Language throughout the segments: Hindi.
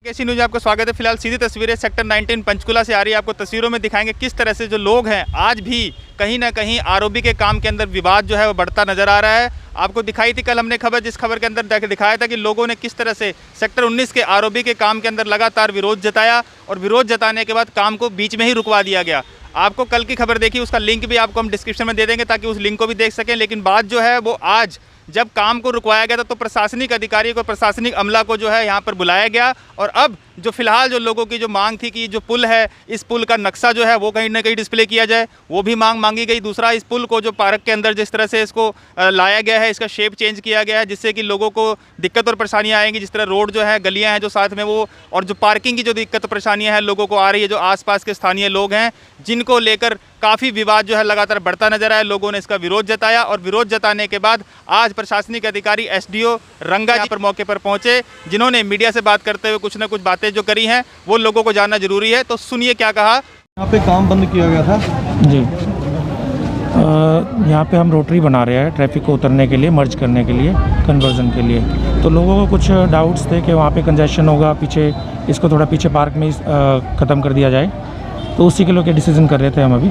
केसी न्यूज आपको स्वागत है। फिलहाल सीधी तस्वीरें सेक्टर 19 पंचकुला से आ रही है। आपको तस्वीरों में दिखाएंगे किस तरह से जो लोग हैं आज भी कहीं ना कहीं आरओबी के काम के अंदर विवाद जो है वो बढ़ता नजर आ रहा है। आपको दिखाई थी कल हमने खबर, जिस खबर के अंदर दिखाया था कि लोगों ने किस तरह से सेक्टर 19 के आरओबी के काम के अंदर लगातार विरोध जताया और विरोध जताने के बाद काम को बीच में ही रुकवा दिया गया। आपको कल की खबर देखी, उसका लिंक भी आपको हम डिस्क्रिप्शन में दे देंगे ताकि उस लिंक को भी देख सकें। लेकिन बात जो है वो आज जब काम को रुकवाया गया था तो प्रशासनिक अधिकारी को, प्रशासनिक अमला को जो है यहाँ पर बुलाया गया और अब जो फिलहाल जो लोगों की जो मांग थी कि जो पुल है, इस पुल का नक्शा जो है वो कहीं ना कहीं डिस्प्ले किया जाए, वो भी मांग मांगी गई। दूसरा, इस पुल को जो पार्क के अंदर जिस तरह से इसको लाया गया है, इसका शेप चेंज किया गया है जिससे कि लोगों को दिक्कत और परेशानियाँ आएंगी। जिस तरह रोड जो है, गलियाँ हैं जो साथ में वो, और जो पार्किंग की जो दिक्कत और परेशानियाँ हैं लोगों को आ रही है, जो आसपास के स्थानीय लोग हैं जिनको लेकर काफ़ी विवाद जो है लगातार बढ़ता नजर आया। लोगों ने इसका विरोध जताया और विरोध जताने के बाद आज प्रशासनिक अधिकारी एसडीओ रंगा जी पर मौके पर पहुंचे, जिन्होंने मीडिया से बात करते हुए कुछ ना कुछ बातें जो करी हैं वो लोगों को जानना जरूरी है। तो सुनिए क्या कहा। यहाँ पे काम बंद किया गया था जी। यहाँ पे हम रोटरी बना रहे हैं ट्रैफिक को उतरने के लिए, मर्ज करने के लिए, कन्वर्जन के लिए। तो लोगों को कुछ डाउट्स थे कि वहाँ पे कंजेशन होगा, पीछे इसको थोड़ा पीछे पार्क में ख़त्म कर दिया जाए, तो उसी के लोग डिसीजन कर रहे थे हम अभी।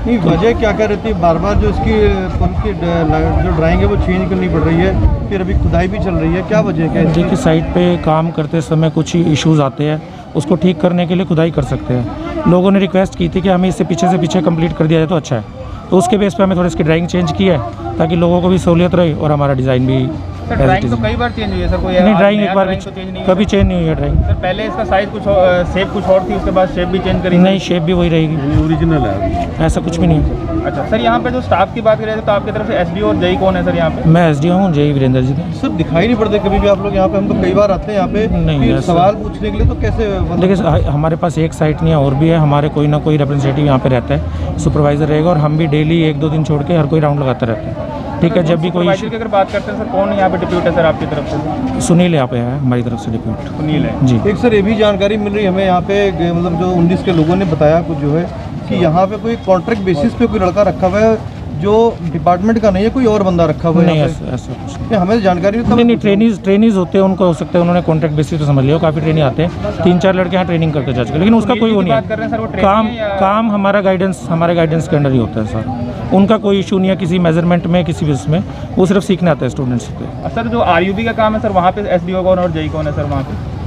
नहीं, वजह क्या कह रही थी, बार बार जो इसकी पुल की जो ड्राइंग है वो चेंज करनी पड़ रही है, फिर अभी खुदाई भी चल रही है, क्या वजह है? देखिए, साइट पे काम करते समय कुछ ही इश्यूज़ आते हैं, उसको ठीक करने के लिए खुदाई कर सकते हैं। लोगों ने रिक्वेस्ट की थी कि हमें इससे पीछे कंप्लीट कर दिया जाए तो अच्छा है, तो उसके बेस पे हमें थोड़ा इसकी ड्राइंग चेंज की है ताकि लोगों को भी सहूलियत रहे और हमारा डिज़ाइन भी। ड्राइंग तो कई बार चेंज हुई है सर, कोई नहीं, ड्राइंग एक बार भी कभी चेंज नहीं हुई है ड्राइंग। सर पहले इसका साइज कुछ शेप कुछ और थी, उसके बाद शेप भी चेंज करी? नहीं, शेप भी वही रहेगी, ओरिजिनल है, ऐसा कुछ भी नहीं है। अच्छा सर, यहाँ पे जो स्टाफ की बात करें तो आपकी तरफ से एसडीओ और जई कौन है सर यहाँ पे? मैं एसडीओ हूँ, जय वीरेंद्र जी। सर दिखाई नहीं पड़ते कभी भी आप लोग यहाँ पे? हम तो कई बार आते हैं यहाँ पे नहीं, सवाल पूछने के लिए, तो कैसे? देखिए, हमारे पास एक साइट नहीं है, और भी है, हमारे कोई ना कोई रिप्रेजेंटेटिव यहाँ पे रहता है, सुपरवाइजर रहेगा, और हम भी डेली 1-2 दिन छोड़ के हर कोई राउंड लगाता रहता है। ठीक है, जब भी कोई की अगर बात करते हैं सर, कौन यहाँ पे डिप्यूट है सर आपकी तरफ से? सुनील यहाँ पे है हमारी तरफ से डिप्यूट। सुनील है जी। एक सर ये भी जानकारी मिल रही है हमें यहाँ पे, मतलब जो 19 के लोगों ने बताया कुछ जो है कि यहाँ पे कोई कॉन्ट्रैक्ट बेसिस पे कोई लड़का रखा हुआ है जो डिपार्टमेंट का नहीं है, कोई और बंदा रखा हुआ है? नहीं, ऐसा कुछ नहीं। हमें जानकारी नहीं, ट्रेनिंग होते हैं, उनको हो सकता है उन्होंने कॉन्ट्रैक्ट बेसिस पे समझ लिया, काफ़ी ट्रेनिंग आते हैं, 3-4 लड़के यहाँ ट्रेनिंग करके जा चुके, लेकिन उसका कोई वो नहीं है। काम हमारे गाइडेंस के अंडर ही होता है सर, उनका कोई इशू नहीं है किसी मेजरमेंट में, किसी भी उसमें, वो सिर्फ सीखने आते हैं स्टूडेंट्स पे। सर जो आरयूबी का काम है सर, वहाँ पे एसडीओ कौन और जई कौन है सर?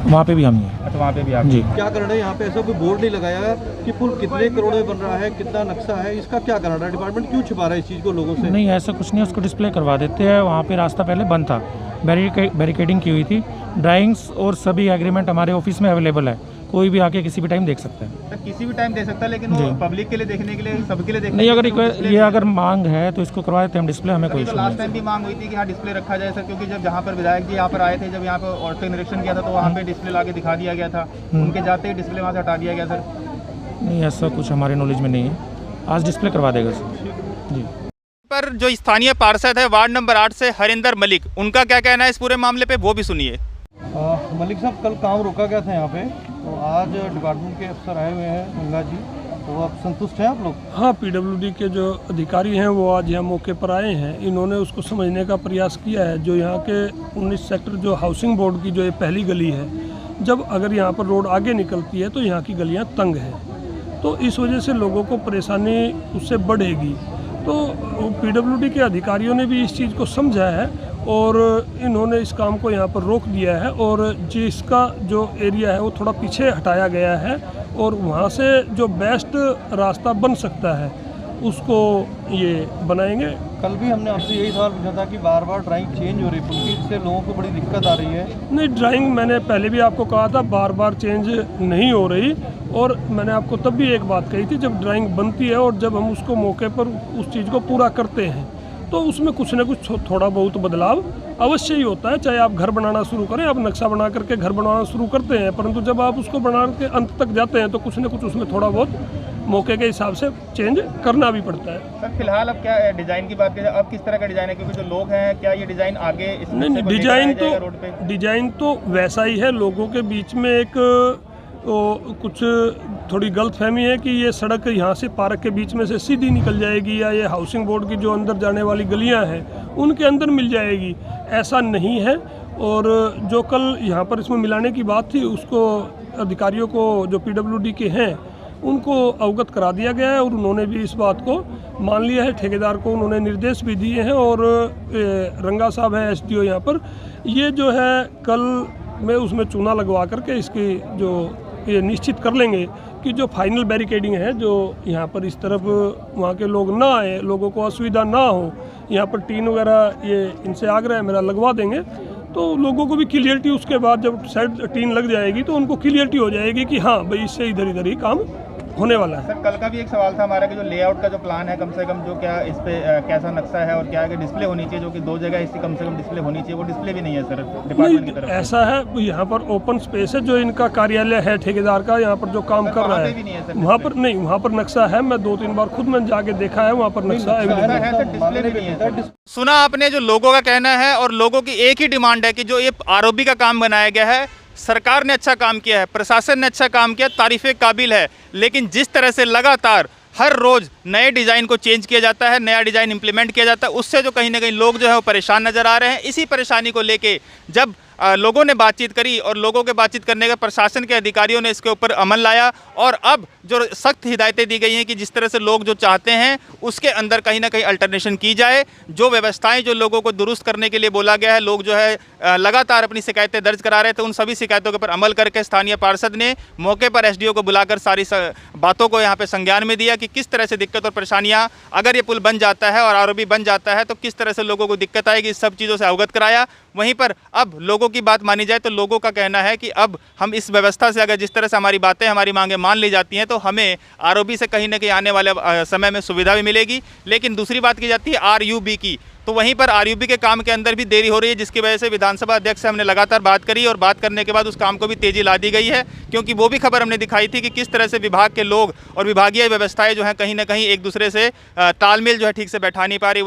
वहाँ पे भी हम ही हैं। अच्छा, वहाँ पे भी आप जी। क्या करना है यहाँ पे? ऐसा कोई बोर्ड नहीं लगाया है कि पुल कितने करोड़ में बन रहा है, कितना नक्शा है, इसका क्या करना है? डिपार्टमेंट क्यों छिपा रहा है इस चीज़ को लोगों से? नहीं, ऐसा कुछ नहीं, उसको डिस्प्ले करवा देते हैं। वहाँ पे रास्ता पहले बंद था, बैरिकेडिंग की हुई थी, ड्राइंग्स और सभी एग्रीमेंट हमारे ऑफिस में अवेलेबल है, कोई भी आके किसी भी टाइम देख सकता है। सर किसी भी टाइम देख सकता है, लेकिन वो पब्लिक के लिए देखने के लिए, सबके लिए देखने नहीं, अगर ये अगर मांग है तो इसको करवा देते हैं हम डिस्प्ले, हमें कोई इशू नहीं। लास्ट टाइम भी मांग हुई थी कि हाँ डिस्प्ले रखा जाए सर, क्योंकि जब जहाँ पर विधायक जी यहाँ पर आए थे, जब यहाँ पर औरतें निरीक्षण किया था तो वहाँ पे डिस्प्ले ला के दिखा दिया गया था, उनके जाते ही डिस्प्ले वहाँ से हटा दिया गया सर। नहीं, ऐसा कुछ हमारे नॉलेज में नहीं है, आज डिस्प्ले करवा देगा सर। जी। पर जो स्थानीय पार्षद है वार्ड नंबर 8 से हरिंदर मलिक, उनका क्या कहना है इस पूरे मामले पे, वो भी सुनिए। मलिक साहब, कल काम रोका गया था यहाँ पे, तो आज डिपार्टमेंट के अफसर आए हुए हैं, गंगा जी, तो आप संतुष्ट हैं आप लोग? हाँ, पीडब्ल्यूडी के जो अधिकारी हैं वो आज यहाँ मौके पर आए हैं। इन्होंने उसको समझने का प्रयास किया है, जो यहाँ के 19 सेक्टर जो हाउसिंग बोर्ड की जो ये पहली गली है, जब अगर यहाँ पर रोड आगे निकलती है तो यहाँ की गलियाँ तंग हैं, तो इस वजह से लोगों को परेशानी उससे बढ़ेगी। तो पीडब्ल्यूडी के अधिकारियों ने भी इस चीज़ को समझा है और इन्होंने इस काम को यहाँ पर रोक दिया है, और जिसका जो एरिया है वो थोड़ा पीछे हटाया गया है, और वहाँ से जो बेस्ट रास्ता बन सकता है उसको ये बनाएंगे। कल भी हमने आपसे यही सवाल पूछा था कि बार बार ड्राइंग चेंज हो रही है पुल की, इससे लोगों को बड़ी दिक्कत आ रही है। नहीं, ड्राइंग मैंने पहले भी आपको कहा था बार बार चेंज नहीं हो रही, और मैंने आपको तब भी एक बात कही थी, जब ड्राइंग बनती है और जब हम उसको मौके पर उस चीज़ को पूरा करते हैं तो उसमें कुछ ना कुछ थोड़ा बहुत बदलाव अवश्य ही होता है। चाहे आप घर बनाना शुरू करें, आप नक्शा बना करके घर बनाना शुरू करते हैं, परंतु जब आप उसको बना के अंत तक जाते हैं तो कुछ ना कुछ उसमें थोड़ा बहुत मौके के हिसाब से चेंज करना भी पड़ता है। सर फिलहाल अब क्या डिज़ाइन की बात करें, अब किस तरह का डिज़ाइन है, क्योंकि जो लोग हैं क्या ये डिज़ाइन आगे नहीं, डिज़ाइन तो वैसा ही है। लोगों के बीच में एक कुछ थोड़ी गलतफहमी है कि ये सड़क यहाँ से पार्क के बीच में से सीधी निकल जाएगी, या ये हाउसिंग बोर्ड की जो अंदर जाने वाली गलियाँ हैं उनके अंदर मिल जाएगी। ऐसा नहीं है, और जो कल यहाँ पर इसमें मिलाने की बात थी उसको अधिकारियों को जो PWD के हैं उनको अवगत करा दिया गया है और उन्होंने भी इस बात को मान लिया है। ठेकेदार को उन्होंने निर्देश भी दिए हैं और रंगा साहब है SDO यहाँ पर, ये जो है कल में उसमें चूना लगवा करके इसकी जो ये निश्चित कर लेंगे कि जो फाइनल बैरिकेडिंग है जो यहाँ पर इस तरफ वहाँ के लोग ना आए, लोगों को असुविधा ना हो, यहाँ पर टीन वगैरह ये इनसे आग्रह है मेरा लगवा देंगे तो लोगों को भी क्लियरिटी, उसके बाद जब साइड टीन लग जाएगी तो उनको क्लियरिटी हो जाएगी कि हाँ भाई इससे इधर ही काम होने वाला है। सर कल का भी एक सवाल था हमारा कि जो लेआउट का जो प्लान है कम से कम जो क्या इस पे कैसा नक्शा है और क्या है कि डिस्प्ले होनी चाहिए, जो कि 2 जगह इसकी कम से कम डिस्प्ले होनी चाहिए, वो डिस्प्ले भी नहीं है सर डिपार्टमेंट की तरफ से। ऐसा है यहाँ पर ओपन स्पेस है जो इनका कार्यालय है ठेकेदार का, यहाँ पर जो काम कर रहा है वहाँ पर नहीं, वहाँ पर नक्शा है, मैं 2-3 बार खुद मैंने जाके देखा है, वहाँ पर नक्शा अवेलेबल। सुना आपने जो लोगों का कहना है और लोगों की एक ही डिमांड है कि जो ये ROB का काम बनाया गया है, सरकार ने अच्छा काम किया है, प्रशासन ने अच्छा काम किया, तारीफ़े काबिल है, लेकिन जिस तरह से लगातार हर रोज़ नए डिज़ाइन को चेंज किया जाता है, नया डिज़ाइन इंप्लीमेंट किया जाता है, उससे जो कहीं ना कहीं लोग जो है वो परेशान नज़र आ रहे हैं। इसी परेशानी को लेके जब लोगों ने बातचीत करी और लोगों के बातचीत करने के प्रशासन के अधिकारियों ने इसके ऊपर अमल लाया और अब जो सख्त हिदायतें दी गई हैं कि जिस तरह से लोग जो चाहते हैं उसके अंदर कहीं ना कहीं अल्टरनेशन की जाए, जो व्यवस्थाएं जो लोगों को दुरुस्त करने के लिए बोला गया है, लोग जो है लगातार अपनी शिकायतें दर्ज करा रहे थे, उन सभी शिकायतों के ऊपर अमल करके स्थानीय पार्षद ने मौके पर SDO को बुलाकर सारी बातों को यहाँ पे संज्ञान में दिया कि किस तरह से दिक्कत और परेशानियाँ, अगर ये पुल बन जाता है और ROB बन जाता है तो किस तरह से लोगों को दिक्कत आएगी, इस सब चीज़ों से अवगत कराया। वहीं पर अब लोगों की बात मानी जाए तो लोगों का कहना है कि अब हम इस व्यवस्था से अगर जिस तरह से हमारी बातें, हमारी मांगें मान ली जाती हैं तो हमें ROB से कहीं ना कहीं आने वाले समय में सुविधा भी मिलेगी। लेकिन दूसरी बात की जाती है RUB की, तो वहीं पर RUB के काम के अंदर भी देरी हो रही है, जिसकी वजह से विधानसभा अध्यक्ष से हमने लगातार बात करी और बात करने के बाद उस काम को भी तेजी ला दी गई है, क्योंकि वो भी खबर हमने दिखाई थी कि किस तरह से विभाग के लोग और विभागीय व्यवस्थाएं जो हैं कहीं ना कहीं एक दूसरे से तालमेल जो है ठीक से बैठा नहीं पा रही।